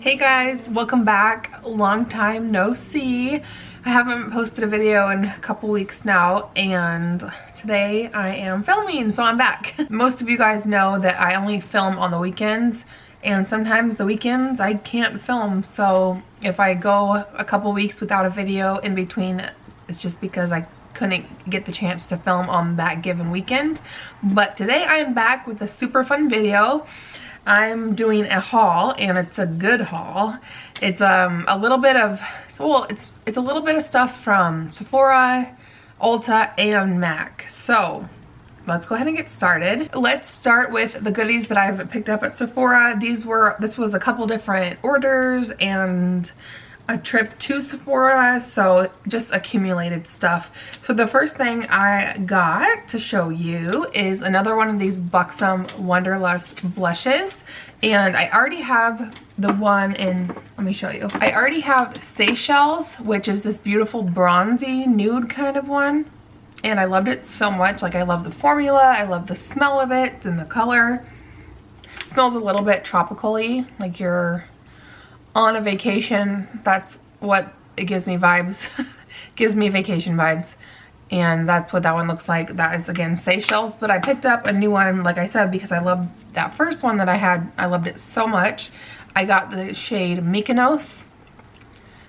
Hey guys, welcome back. Long time no see. I haven't posted a video in a couple weeks now, and today I am filming, so I'm back. Most of you guys know that I only film on the weekends, and sometimes the weekends I can't film, so if I go a couple weeks without a video in between, it's just because I couldn't get the chance to film on that given weekend. But today I am back with a super fun video. I'm doing a haul, and it's a good haul. It's a little bit of, well, it's a little bit of stuff from Sephora, Ulta, and MAC. So let's go ahead and get started. Let's start with the goodies that I've picked up at Sephora. This was a couple different orders and a trip to Sephora, so just accumulated stuff. So the first thing I got to show you is another one of these Buxom Wanderlust blushes, and I already have the one in, let me show you. I already have Seychelles, which is this beautiful bronzy nude kind of one, and I loved it so much. Like, I love the formula, I love the smell of it and the color. It smells a little bit tropical-y, like you're on a vacation. That's what it gives me vibes. Gives me vacation vibes, and that's what that one looks like. That is, again, Seychelles, but I picked up a new one, like I said, because I loved that first one that I had. I loved it so much. I got the shade Mykonos,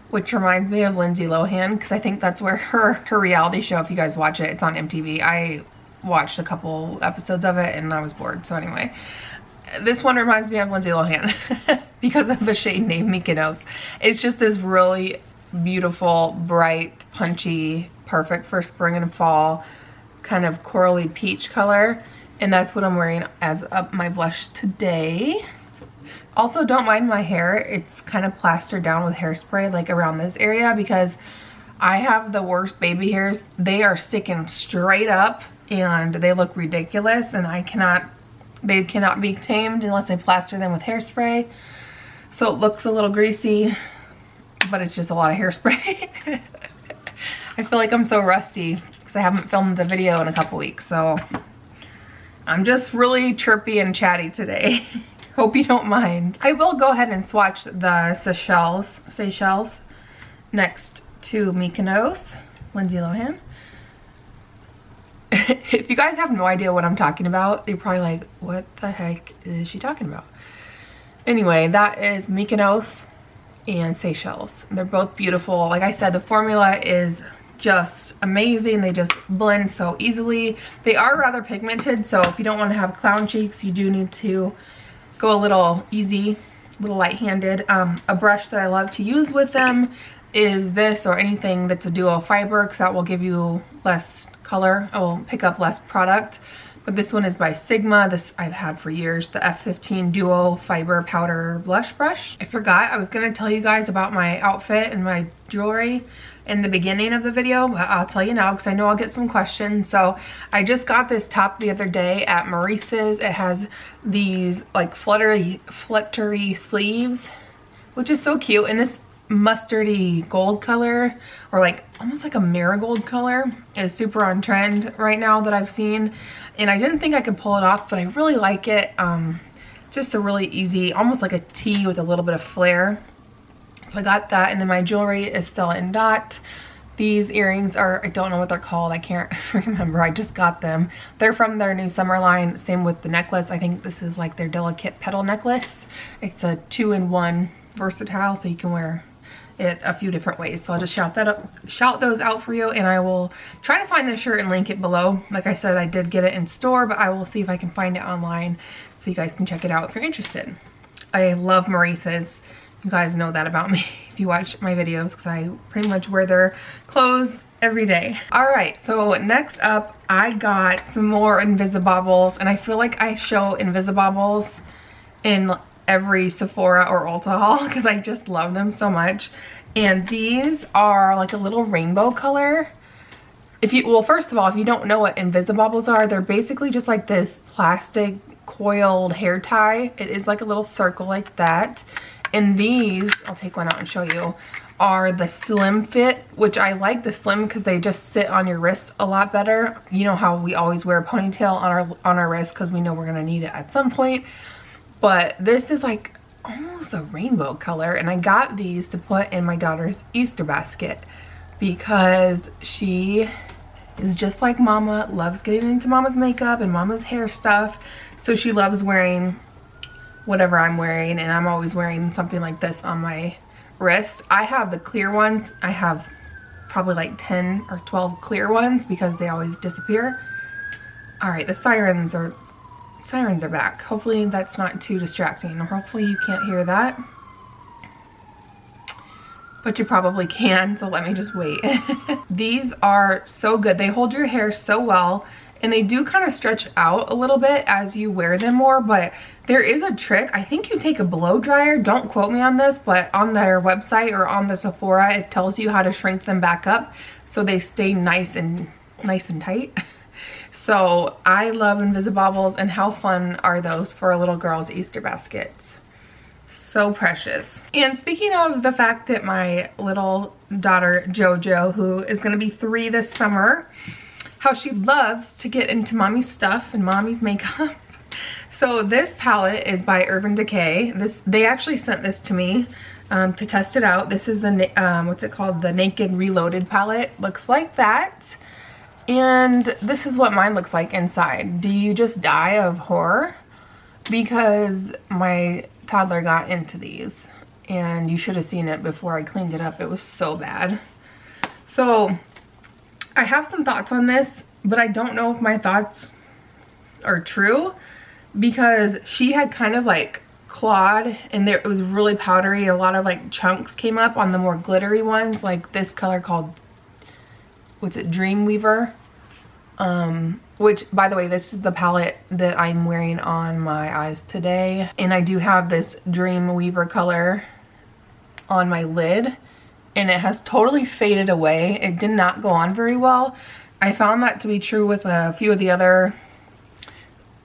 which reminds me of Lindsay Lohan, because I think that's where her reality show, if you guys watch it, it's on MTV. I watched a couple episodes of it and I was bored, so anyway. This one reminds me of Lindsay Lohan because of the shade name Mykonos. It's just this really beautiful, bright, punchy, perfect for spring and fall, kind of corally peach color. And that's what I'm wearing as my blush today. Also, don't mind my hair. It's kind of plastered down with hairspray, like around this area, because I have the worst baby hairs. They are sticking straight up and they look ridiculous, and they cannot be tamed unless I plaster them with hairspray. So it looks a little greasy, but it's just a lot of hairspray. I feel like I'm so rusty because I haven't filmed a video in a couple weeks, so I'm just really chirpy and chatty today. Hope you don't mind. I will go ahead and swatch the Seychelles next to Mykonos, Lindsay Lohan. If you guys have no idea what I'm talking about, you're probably like, what the heck is she talking about? Anyway, that is Mykonos and Seychelles. They're both beautiful. Like I said, the formula is just amazing. They just blend so easily. They are rather pigmented, so if you don't want to have clown cheeks, you do need to go a little easy, a little light-handed. A brush that I love to use with them is this, or anything that's a duo fiber, because that will give you less color. I will pick up less product. But this one is by Sigma. This I've had for years, the F15 Duo Fiber Powder Blush Brush. I forgot I was going to tell you guys about my outfit and my jewelry in the beginning of the video, but I'll tell you now because I know I'll get some questions. So I just got this top the other day at Maurice's. It has these like fluttery sleeves, which is so cute. And this mustardy gold color, or like almost like a marigold color, is super on trend right now that I've seen, and I didn't think I could pull it off, but I really like it. Just a really easy, almost like a tee with a little bit of flare. So I got that, and then my jewelry is still in dot. These earrings are, I don't know what they're called, I can't remember, I just got them. They're from their new summer line. Same with the necklace. I think this is like their delicate petal necklace. It's a 2-in-1 versatile, so you can wear it a few different ways. So I'll just shout those out for you, and I will try to find the shirt and link it below. Like I said, I did get it in store, but I will see if I can find it online so you guys can check it out if you're interested. I love Maurice's. You guys know that about me if you watch my videos, because I pretty much wear their clothes every day. All right, so next up I got some more Invisibobbles, and I feel like I show Invisibobbles in every Sephora or Ulta haul because I just love them so much. And these are like a little rainbow color. Well, first of all, if you don't know what Invisibobbles are, they're basically just like this plastic coiled hair tie. It is like a little circle like that. And these, I'll take one out and show you, are the slim fit, which I like the slim because they just sit on your wrist a lot better. You know how we always wear a ponytail on our wrist because we know we're gonna need it at some point. But this is like almost a rainbow color, and I got these to put in my daughter's Easter basket because she is just like Mama, loves getting into Mama's makeup and Mama's hair stuff. So she loves wearing whatever I'm wearing, and I'm always wearing something like this on my wrists. I have the clear ones. I have probably like 10 or 12 clear ones because they always disappear. All right, the sirens are back. Hopefully that's not too distracting, or hopefully you can't hear that. But you probably can, so let me just wait. These are so good. They hold your hair so well, and they do kind of stretch out a little bit as you wear them more, but there is a trick. I think you take a blow dryer, don't quote me on this, but on their website or on the Sephora, it tells you how to shrink them back up so they stay nice and tight. So I love Invisibobbles, and how fun are those for a little girl's Easter baskets. So precious. And speaking of the fact that my little daughter Jojo, who is going to be 3 this summer, how she loves to get into mommy's stuff and mommy's makeup. So this palette is by Urban Decay. They actually sent this to me to test it out. This is the what's it called, the Naked Reloaded palette. Looks like that. And this is what mine looks like inside. Do you just die of horror? Because my toddler got into these, and you should have seen it before I cleaned it up. It was so bad. So I have some thoughts on this, but I don't know if my thoughts are true, because she had kind of like clawed, and it was really powdery. A lot of like chunks came up on the more glittery ones, like this color called, what's it, Dreamweaver, which, by the way, this is the palette that I'm wearing on my eyes today. And I do have this Dreamweaver color on my lid, and it has totally faded away. It did not go on very well. I found that to be true with a few of the other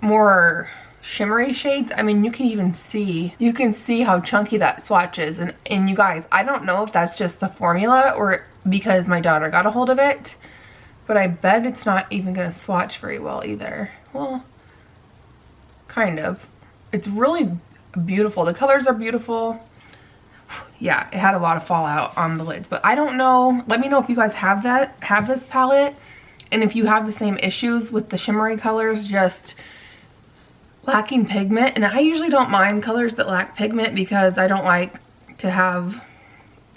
more shimmery shades. I mean, you can see how chunky that swatch is. And you guys, I don't know if that's just the formula or because my daughter got a hold of it, but I bet it's not even gonna swatch very well either. Well, kind of. It's really beautiful. The colors are beautiful. Yeah, it had a lot of fallout on the lids, but I don't know. Let me know if you guys have this palette, and if you have the same issues with the shimmery colors, just lacking pigment. And I usually don't mind colors that lack pigment because I don't like to have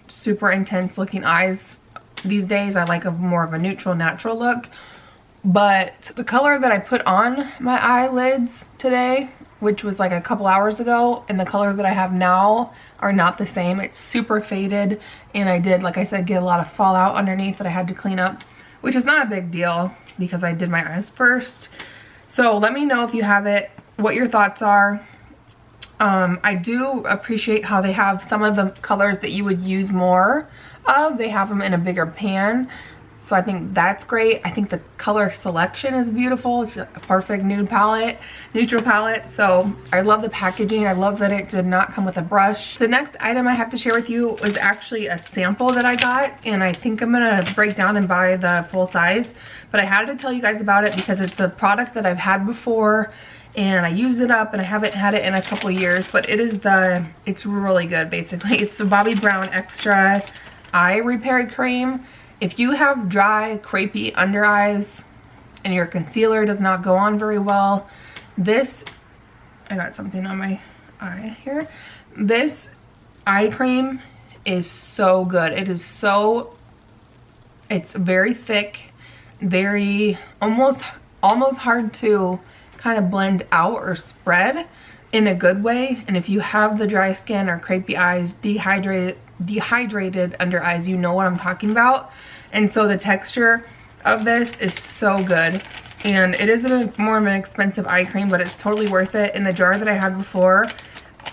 super intense looking eyes these days. I like more of a neutral, natural look. But the color that I put on my eyelids today, which was like a couple hours ago, and the color that I have now are not the same. It's super faded, and I did, like I said, get a lot of fallout underneath that I had to clean up, which is not a big deal because I did my eyes first. So let me know if you have it, what your thoughts are. I do appreciate how they have some of the colors that you would use more of. They have them in a bigger pan, so I think that's great. I think the color selection is beautiful. It's a perfect nude palette, neutral palette. So I love the packaging. I love that it did not come with a brush. The next item I have to share with you was actually a sample that I got, and I think I'm gonna break down and buy the full size, but I had to tell you guys about it because it's a product that I've had before, and I used it up, and I haven't had it in a couple years, but it's really good. Basically, it's the Bobbi Brown Extra Eye Repair Cream. If you have dry, crepey under eyes and your concealer does not go on very well, I got something on my eye here. This eye cream is so good. It's very thick, very almost hard to kind of blend out or spread in a good way. And if you have the dry skin or crepey eyes, dehydrated under eyes, you know what I'm talking about. And so the texture of this is so good, and it is more of an expensive eye cream, but it's totally worth it. And the jar that I had before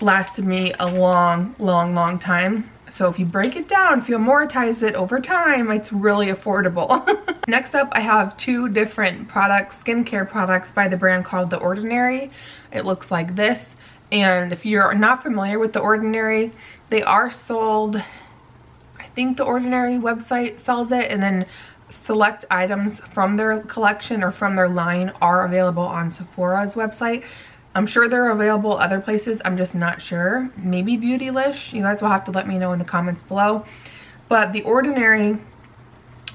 lasted me a long time. So if you break it down, if you amortize it over time, it's really affordable. Next up, I have 2 different products, skincare products by the brand called The Ordinary. It looks like this. And if you're not familiar with The Ordinary, they are sold, I think The Ordinary website sells it, and then select items from their collection or from their line are available on Sephora's website. I'm sure they're available other places. I'm just not sure. Maybe Beautylish. You guys will have to let me know in the comments below. But The Ordinary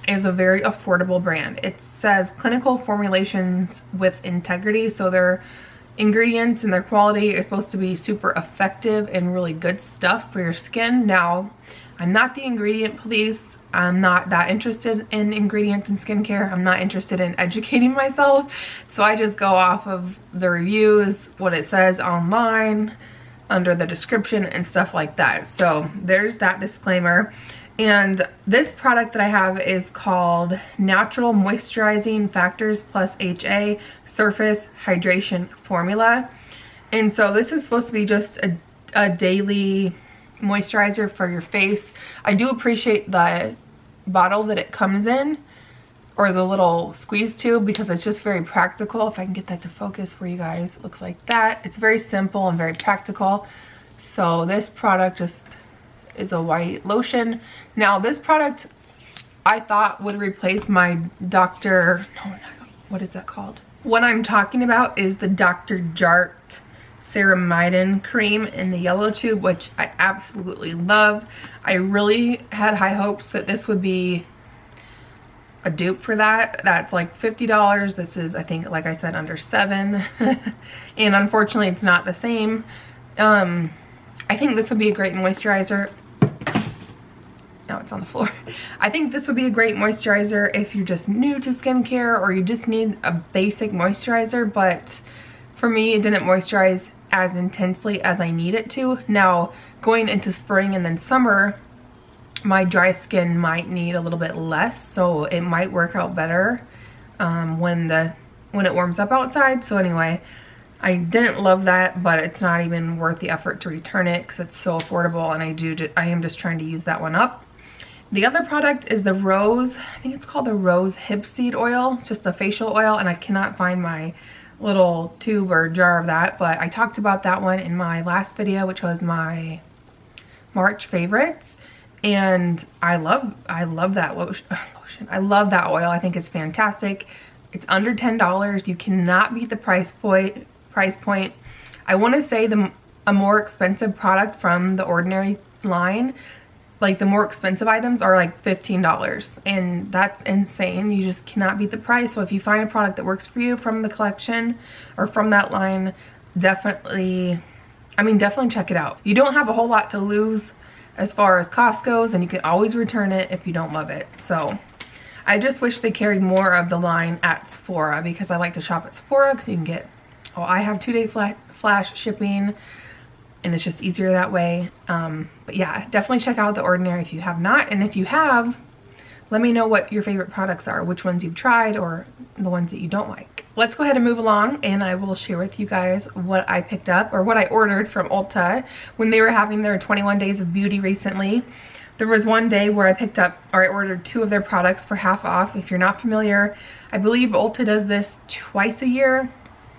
is a very affordable brand. It says clinical formulations with integrity. So their ingredients and their quality is supposed to be super effective and really good stuff for your skin. Now, I'm not the ingredient police. I'm not that interested in ingredients and skincare. I'm not interested in educating myself. So I just go off of the reviews, what it says online, under the description and stuff like that. So there's that disclaimer. And this product that I have is called Natural Moisturizing Factors Plus HA Surface Hydration Formula. And so this is supposed to be just a daily moisturizer for your face. I do appreciate the bottle that it comes in, or the little squeeze tube, because it's just very practical. If I can get that to focus for you guys, it looks like that. It's very simple and very practical. So this product just is a white lotion. Now this product I thought would replace my what is that called? What I'm talking about is the Dr. Jart Ceramidin cream in the yellow tube, which I absolutely love. I really had high hopes that this would be a dupe for that. That's like $50. This is, I think, like I said, under $7. And unfortunately it's not the same. I think this would be a great moisturizer. Now it's on the floor. I think this would be a great moisturizer if you're just new to skincare or you just need a basic moisturizer, but for me it didn't moisturize as intensely as I need it to. Now going into spring and then summer, my dry skin might need a little bit less, so it might work out better when it warms up outside. So anyway, I didn't love that, but it's not even worth the effort to return it because it's so affordable, and I am just trying to use that one up. The other product is the Rose, I think it's called the Rose Hip Seed Oil. It's just a facial oil, and I cannot find my little tube or jar of that, but I talked about that one in my last video, which was my March favorites. And I love that lotion. I love that oil. I think it's fantastic. It's under $10. You cannot beat the price point. I want to say a more expensive product from the Ordinary line, like the more expensive items are like $15, and that's insane. You just cannot beat the price. So if you find a product that works for you from the collection or from that line, definitely check it out. You don't have a whole lot to lose as far as cost goes, and you can always return it if you don't love it. So I just wish they carried more of the line at Sephora, because I like to shop at Sephora because you can get, I have 2-day flash shipping, and it's just easier that way. But yeah, definitely check out The Ordinary if you have not, and if you have, let me know what your favorite products are, which ones you've tried or the ones that you don't like. Let's go ahead and move along, and I will share with you guys what I picked up, or what I ordered from Ulta when they were having their 21 days of beauty recently. There was one day where I ordered 2 of their products for half off. If you're not familiar, I believe Ulta does this twice a year.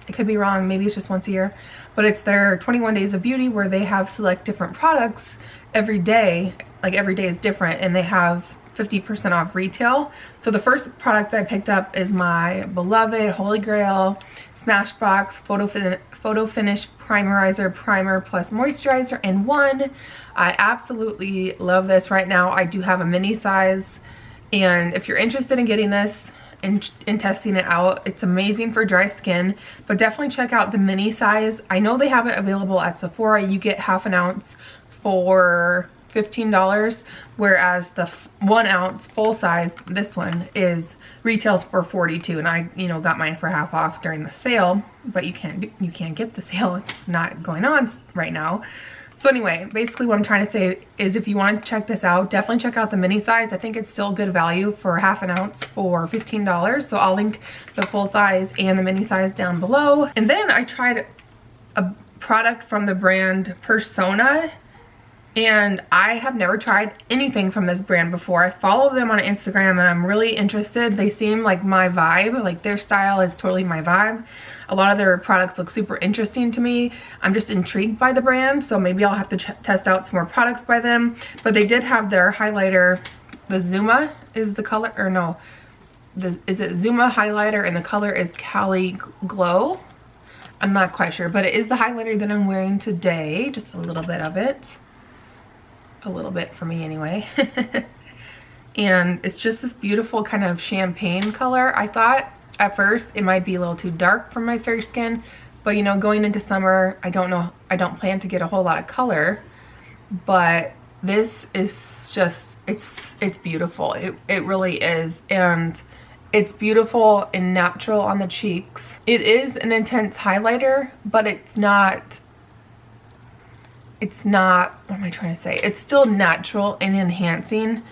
I could be wrong, maybe it's just once a year, but it's their 21 days of beauty where they have select different products every day. Like every day is different, and they have 50% off retail. So the first product that I picked up is my beloved Holy Grail Smashbox Photo Finish Primerizer Primer Plus Moisturizer in 1. I absolutely love this right now. I do have a mini size, and if you're interested in getting this and testing it out, it's amazing for dry skin, but definitely check out the mini size. I know they have it available at Sephora. You get half an ounce for $15, whereas the 1 ounce full size, this one, retails for $42, and I got mine for half off during the sale, but you can't get the sale. It's not going on right now. So anyway, basically what I'm trying to say is, if you want to check this out, definitely check out the mini size. I think it's still good value for half an ounce for $15. So I'll link the full size and the mini size down below. And then I tried a product from the brand Persona, and I have never tried anything from this brand before. I follow them on Instagram, and I'm really interested. They seem like my vibe. Like, their style is totally my vibe. A lot of their products look super interesting to me. I'm just intrigued by the brand, so maybe I'll have to test out some more products by them. But they did have their highlighter, the Zuma is the color, or no, is it Zuma highlighter, and the color is Cali Glow. I'm not quite sure, but it is the highlighter that I'm wearing today. Just a little bit of it. A little bit for me anyway. And it's just this beautiful kind of champagne color. I thought at first it might be a little too dark for my fair skin, but you know, going into summer, I don't plan to get a whole lot of color, but this is just, it's beautiful. It really is. And it's beautiful and natural on the cheeks. It is an intense highlighter, but it's not, what am I trying to say? It's still natural and enhancing.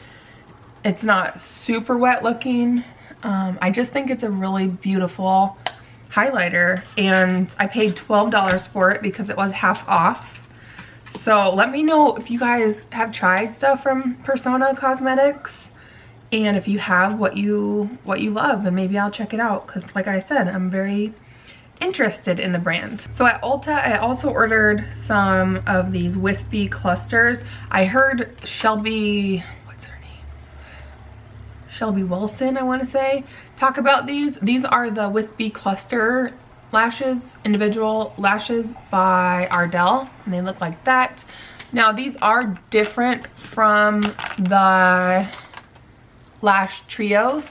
It's not super wet looking. I just think it's a really beautiful highlighter, and I paid $12 for it because it was half off. So let me know if you guys have tried stuff from Persona Cosmetics, and if you have, what you love, and maybe I'll check it out, because like I said, I'm very interested in the brand. So at Ulta, I also ordered some of these wispy clusters. I heard Shelby Wilson, I want to say, talk about these. These are the wispy cluster lashes, individual lashes by Ardell, and they look like that. Now these are different from the lash trios.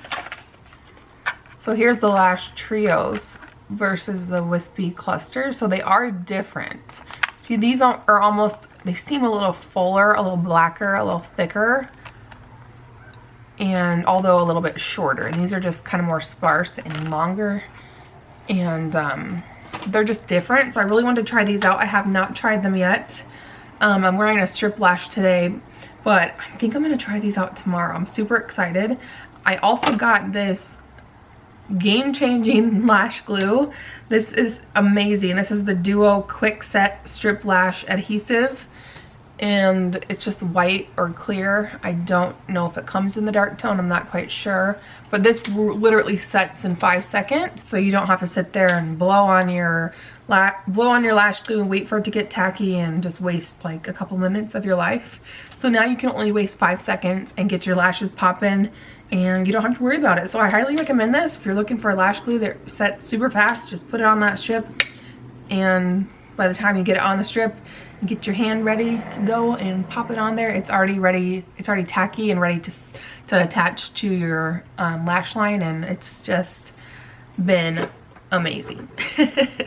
So here's the lash trios versus the wispy clusters. So they are different. See, these are almost, they seem a little fuller, a little blacker, a little thicker, and although a little bit shorter. And these are just kind of more sparse and longer, and they're just different. So I really wanted to try these out. I have not tried them yet. I'm wearing a strip lash today, but I think I'm gonna try these out tomorrow. I'm super excited. I also got this game-changing lash glue. This is amazing. This is the Duo Quick Set Strip Lash Adhesive, and it's just white or clear. I don't know if it comes in the dark tone, I'm not quite sure, but this literally sets in 5 seconds, so you don't have to sit there and blow on your lash glue and wait for it to get tacky and just waste like a couple minutes of your life. So now you can only waste 5 seconds and get your lashes popping, and you don't have to worry about it. So I highly recommend this if you're looking for a lash glue that sets super fast. Just put it on that strip, and by the time you get it on the strip, you get your hand ready to go and pop it on there. It's already ready. It's already tacky and ready to attach to your lash line, and it's just been amazing.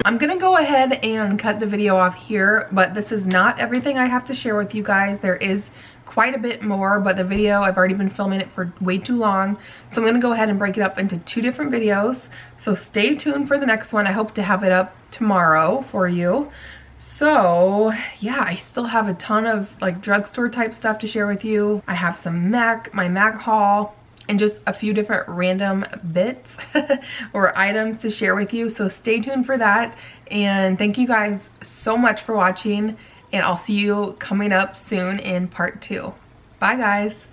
I'm gonna go ahead and cut the video off here, but this is not everything I have to share with you guys. There is quite a bit more, but the video, I've already been filming it for way too long, so I'm gonna go ahead and break it up into 2 different videos. So stay tuned for the next one. I hope to have it up tomorrow for you. So yeah, I still have a ton of like drugstore type stuff to share with you. I have some my MAC haul, and just a few different random bits or items to share with you. So stay tuned for that, and thank you guys so much for watching, and I'll see you coming up soon in part 2. Bye guys.